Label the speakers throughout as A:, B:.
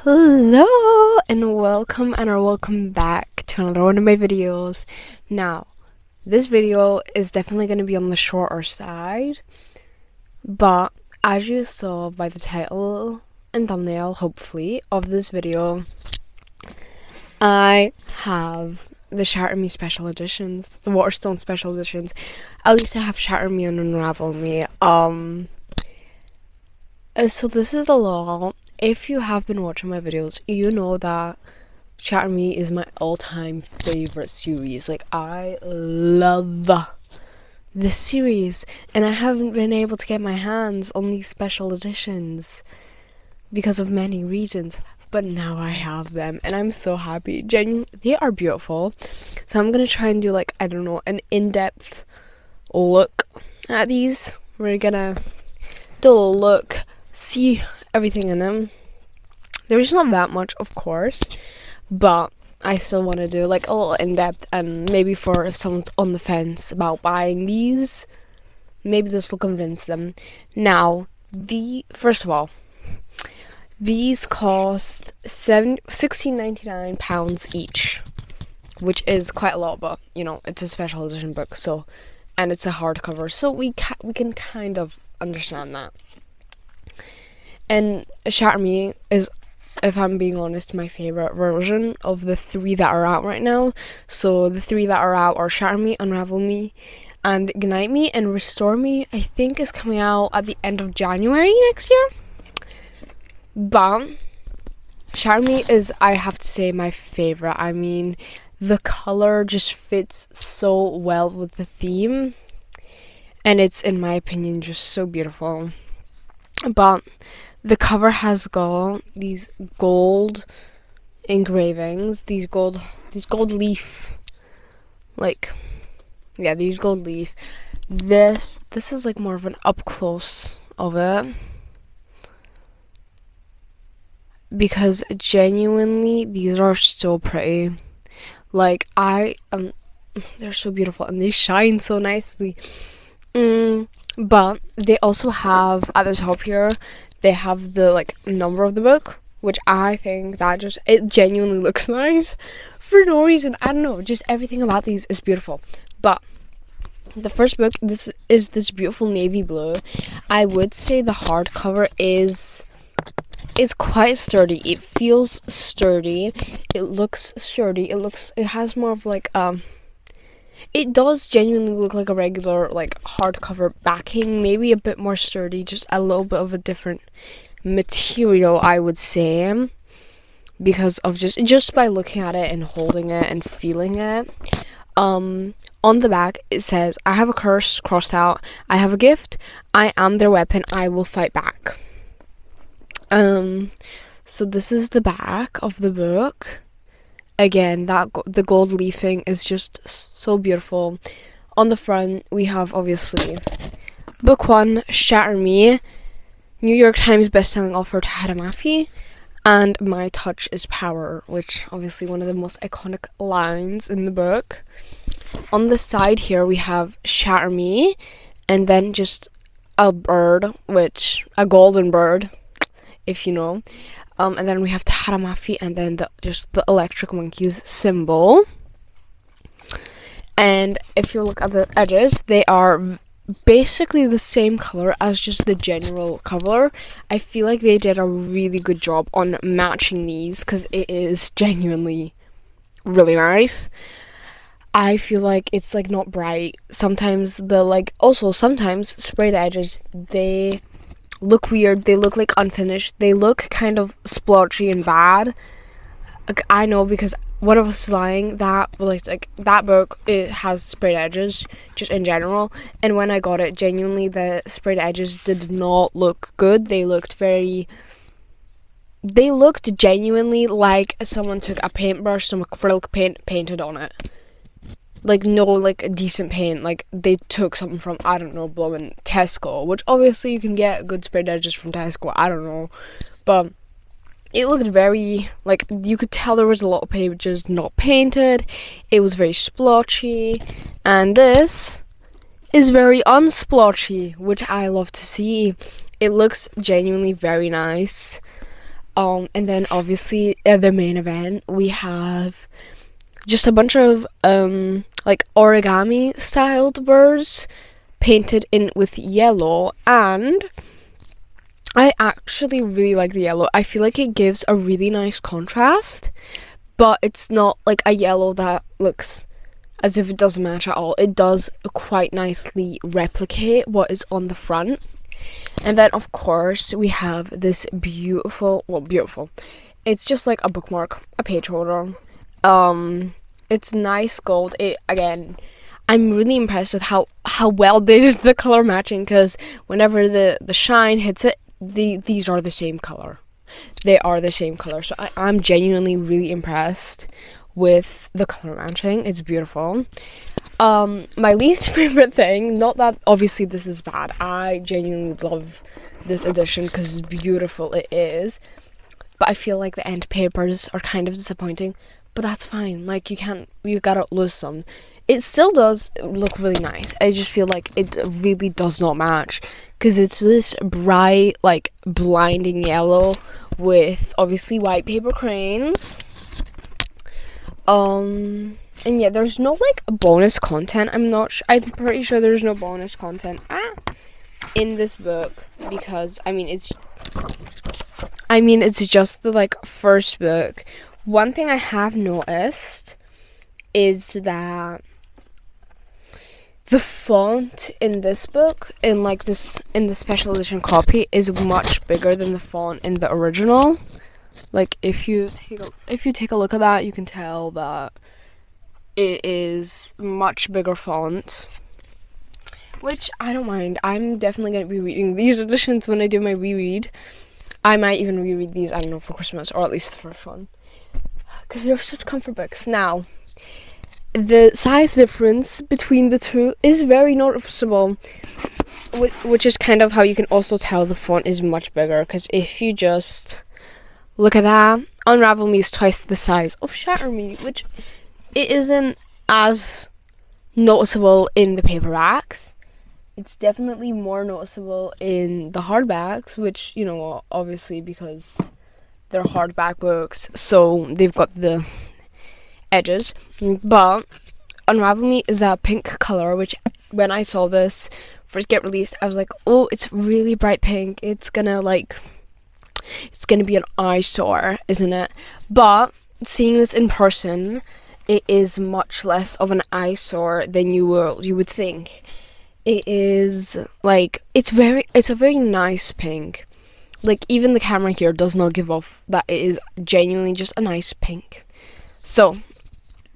A: Hello and welcome back to another one of my videos. Now, this video is definitely going to be on the shorter side, but as you saw by the title and thumbnail, hopefully, of this video, I have the Shatter Me special editions, the Waterstone special editions. At least I have Shatter Me and Unravel Me. So this is a lot. If you have been watching my videos, you know that Shatter Me is my all-time favorite series. Like, I love this series, and I haven't been able to get my hands on these special editions because of many reasons, but now I have them, and I'm so happy. Genuinely, they are beautiful. So I'm gonna try and do, like, I don't know, an in-depth look at these. We're gonna do a look, see everything in them. There's not that much, of course, but I still want to do like a little in-depth, and maybe for if someone's on the fence about buying these, maybe this will convince them. Now, first of all, these cost £16.99 each, which is quite a lot, but you know, it's a special edition book, so, and it's a hardcover, so we can kind of understand that. And Shatter Me is, if I'm being honest, my favourite version of the three that are out right now. So the three that are out are Shatter Me, Unravel Me, and Ignite Me. And Restore Me, I think, is coming out at the end of January next year. But Shatter Me is, I have to say, my favourite. I mean, the colour just fits so well with the theme. And it's, in my opinion, just so beautiful. But the cover has got these gold engravings, these gold leaf, these gold leaf. This is like more of an up close of it, because genuinely these are so pretty. Like, they're so beautiful and they shine so nicely. But they also have, at the top here, they have the like number of the book, which I think that it genuinely looks nice for no reason. I don't know, just everything about these is beautiful. But the first book, this is this beautiful navy blue. I would say the hardcover is quite sturdy. It feels sturdy. It looks sturdy. It has more of like it does genuinely look like a regular, like, hardcover backing, maybe a bit more sturdy, just a little bit of a different material, I would say, because of just by looking at it and holding it and feeling it. On the back, it says, I have a curse crossed out, I have a gift, I am their weapon, I will fight back. So this is the back of the book. Again, the gold leafing is just so beautiful. On the front, we have, obviously, Book 1, Shatter Me, New York Times bestselling author Tahira Mafi, and My Touch is Power, which obviously one of the most iconic lines in the book. On the side here, we have Shatter Me, and then just a bird, a golden bird, if you know. And then we have Tahira Mafi, and then the electric monkeys symbol. And if you look at the edges, they are basically the same color as just the general cover. I feel like they did a really good job on matching these, because it is genuinely really nice. I feel like it's like not bright. Sometimes sometimes sprayed edges, they look weird, they look like unfinished, they look kind of splotchy and bad. Like, I know, because one of us is lying that like that book, it has sprayed edges just in general, and when I got it, genuinely the sprayed edges did not look good. They looked genuinely like someone took a paintbrush, some acrylic paint, painted on it. Like, no, like, a decent paint. Like, they took something from, I don't know, blowing Tesco, which obviously you can get good sprayed edges from Tesco, I don't know. But it looked very, like, you could tell there was a lot of pages not painted. It was very splotchy. And this is very unsplotchy, which I love to see. It looks genuinely very nice. And then obviously at the main event we have just a bunch of like origami styled birds painted in with yellow, and I actually really like the yellow. I feel like it gives a really nice contrast, but it's not like a yellow that looks as if it doesn't match at all. It does quite nicely replicate what is on the front. And then of course we have this beautiful, it's just like a bookmark, a page holder. It's nice gold. I'm really impressed with how well they did the color matching, because whenever the shine hits it, these are the same color. They are the same color. So I'm genuinely really impressed with the color matching. It's beautiful. My least favorite thing, not that obviously this is bad, I genuinely love this edition because it's beautiful, it is, but I feel like the end papers are kind of disappointing, but that's fine. Like, you gotta lose some. It still does look really nice. I just feel like it really does not match, because it's this bright, like, blinding yellow with obviously white paper cranes. And yeah, there's no like bonus content. I'm pretty sure there's no bonus content in this book, because it's just the like first book. One thing I have noticed is that the font in this book, in the special edition copy, is much bigger than the font in the original. Like, if you take a look at that, you can tell that it is much bigger font, which I don't mind. I'm definitely going to be reading these editions when I do my reread. I might even reread these, I don't know, for Christmas, or at least the first one, because they're such comfort books. Now, the size difference between the two is very noticeable, which is kind of how you can also tell the font is much bigger, because if you just look at that, Unravel Me is twice the size of Shatter Me, which it isn't as noticeable in the paperbacks. It's definitely more noticeable in the hardbacks, which, obviously because they're hardback books, so they've got the edges. But Unravel Me is a pink color, which when I saw this first get released, I was like, oh, it's really bright pink. It's gonna be an eyesore, isn't it? But seeing this in person, it is much less of an eyesore than you would think. It is like, it's a very nice pink. Like, even the camera here does not give off that it is genuinely just a nice pink. So,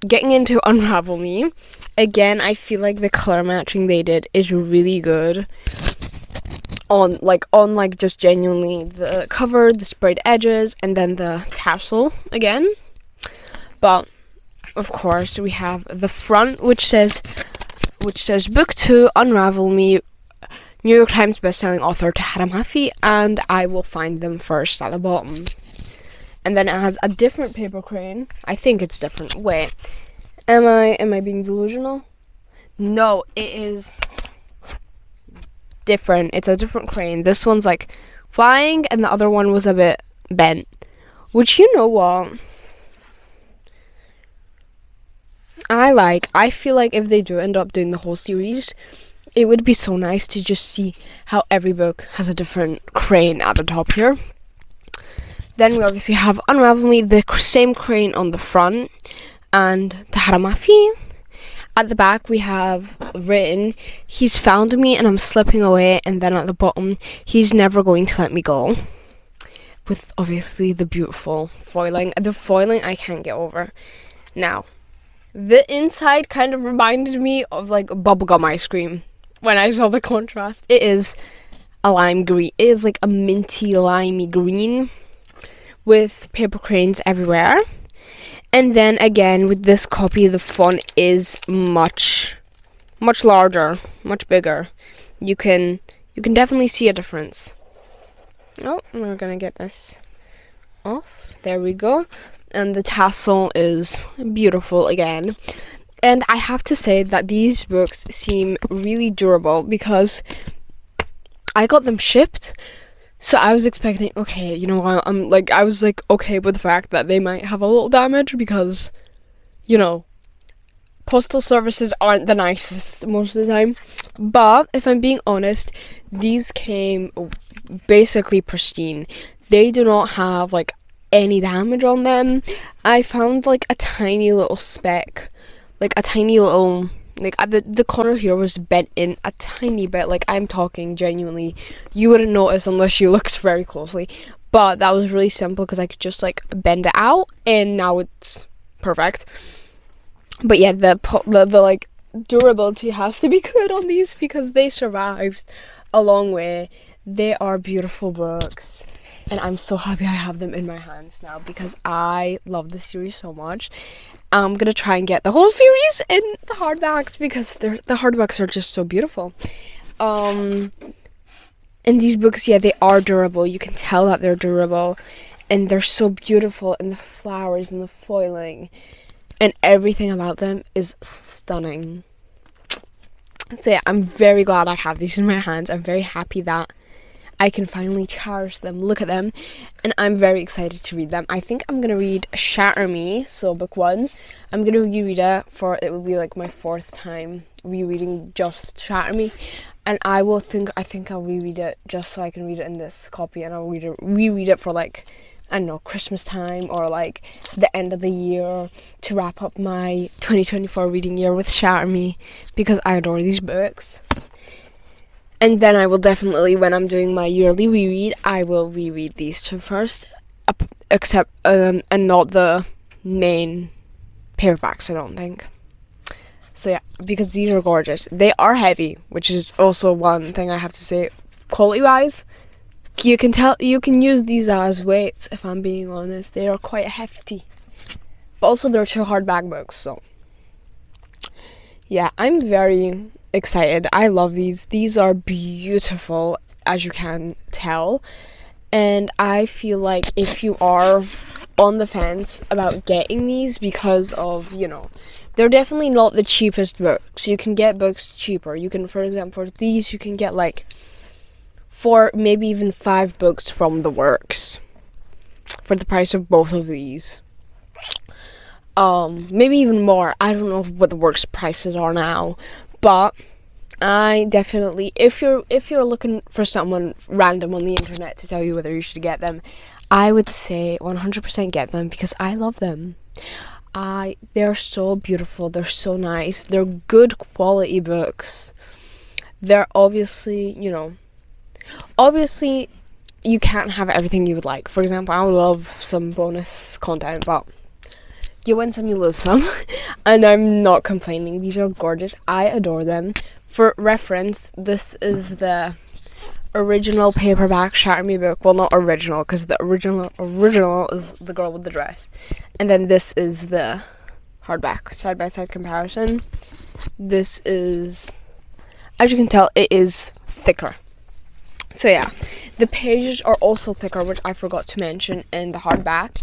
A: getting into Unravel Me, again, I feel like the color matching they did is really good. On just genuinely the cover, the sprayed edges, and then the tassel again. But of course we have the front, which says Book 2, Unravel Me, New York Times bestselling author Tahara Mafi, and I will find them first at the bottom. And then it has a different paper crane. I think it's different. Wait, am I being delusional? No, it is different. It's a different crane. This one's like flying, and the other one was a bit bent. Which, you know what? I feel like if they do end up doing the whole series, it would be so nice to just see how every book has a different crane at the top here. Then we obviously have Unravel Me, the same crane on the front, and Tahara Mafi. At the back we have written, he's found me and I'm slipping away, and then at the bottom, he's never going to let me go. With obviously the beautiful foiling. The foiling I can't get over. Now, the inside kind of reminded me of like bubblegum ice cream when I saw the contrast. It is a lime green. It is like a minty limey green with paper cranes everywhere. And then again, with this copy, the font is much larger, much bigger. You can definitely see a difference. Oh, we're gonna get this off. There we go. And the tassel is beautiful again. And I have to say that these books seem really durable, because I got them shipped So I was expecting, okay, you know what, I was like okay with the fact that they might have a little damage because, you know, postal services aren't the nicest most of the time. But if I'm being honest, these came basically pristine. They do not have like any damage on them. I found like a tiny little speck, like a tiny little, like the corner here was bent in a tiny bit. Like, I'm talking genuinely, you wouldn't notice unless you looked very closely. But that was really simple because I could just like bend it out, and now it's perfect. But yeah, the like durability has to be good on these because they survived a long way. They are beautiful books, and I'm so happy I have them in my hands now because I love this series so much. I'm gonna try and get the whole series in the hardbacks because the hardbacks are just so beautiful. And these books, yeah, they are durable. You can tell that they're durable, and they're so beautiful, and the flowers and the foiling and everything about them is stunning. So yeah, I'm very glad I have these in my hands. I'm very happy that I can finally cherish them, look at them, and I'm very excited to read them. I think I'm going to read Shatter Me, so book 1. I'm going to reread it will be like my 4th time rereading just Shatter Me, and I think I'll reread it just so I can read it in this copy, and I'll reread it for like, I don't know, Christmas time or like the end of the year to wrap up my 2024 reading year with Shatter Me because I adore these books. And then I will definitely, when I'm doing my yearly reread, I will reread these two first, except and not the main paperbacks, I don't think. So yeah, because these are gorgeous. They are heavy, which is also one thing I have to say. Quality-wise, you can use these as weights, if I'm being honest. They are quite hefty. But also they're 2 hardback books, so yeah, I'm very excited. I love these. These are beautiful, as you can tell. And I feel like if you are on the fence about getting these because of, you know, they're definitely not the cheapest books. You can get books cheaper. You can, for example, for these, you can get like 4, maybe even 5 books from the works for the price of both of these. Maybe even more. I don't know what the works prices are now, but I definitely, if you're looking for someone random on the internet to tell you whether you should get them, I would say 100% get them because I love them. They're so beautiful. They're so nice. They're good quality books. They're obviously, you know, you can't have everything you would like. For example, I would love some bonus content, but you win some, you lose some. And I'm not complaining. These are gorgeous. I adore them. For reference, this is the original paperback Shatter Me book. Well, not original, because the original is The Girl with the Dress. And then this is the hardback, side-by-side comparison. This is, as you can tell, it is thicker. So yeah, the pages are also thicker, which I forgot to mention in the hardback.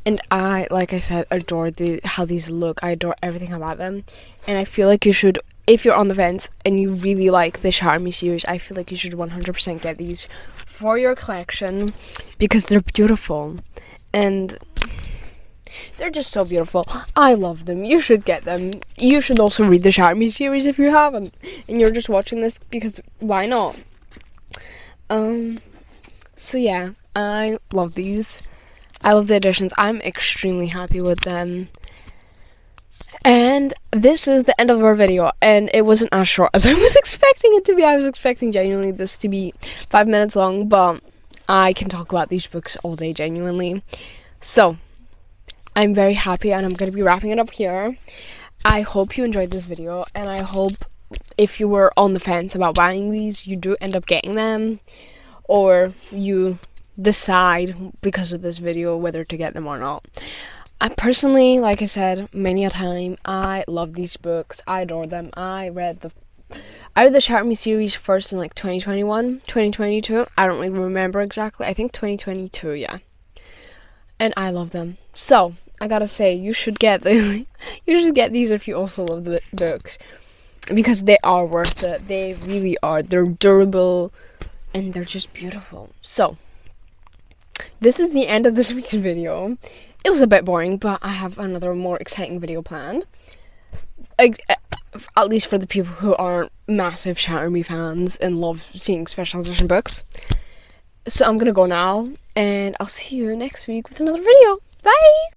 A: And I, like I said, adore how these look. I adore everything about them. And I feel like you should, if you're on the fence and you really like the Shatter Me series, I feel like you should 100% get these for your collection because they're beautiful. And they're just so beautiful. I love them. You should get them. You should also read the Shatter Me series if you haven't. And you're just watching this because why not? So yeah, I love these. I love the editions. I'm extremely happy with them. And this is the end of our video, and it wasn't as short as I was expecting it to be. I was expecting genuinely this to be 5 minutes long, but I can talk about these books all day genuinely. So, I'm very happy, and I'm going to be wrapping it up here. I hope you enjoyed this video, and I hope if you were on the fence about buying these, you do end up getting them, or you decide because of this video whether to get them or not. I personally, like I said many a time, I love these books. I adore them. I read the Shatter Me series first in like 2021, 2022. I don't really remember exactly. I think 2022, yeah. And I love them. So, I gotta say, you should get you should get these if you also love the books. Because they are worth it. They really are. They're durable. and they're just beautiful. So this is the end of this week's video. It was a bit boring, but I have another more exciting video planned. At least for the people who aren't massive Shatter Me fans and love seeing special edition books. So I'm gonna go now, and I'll see you next week with another video. Bye!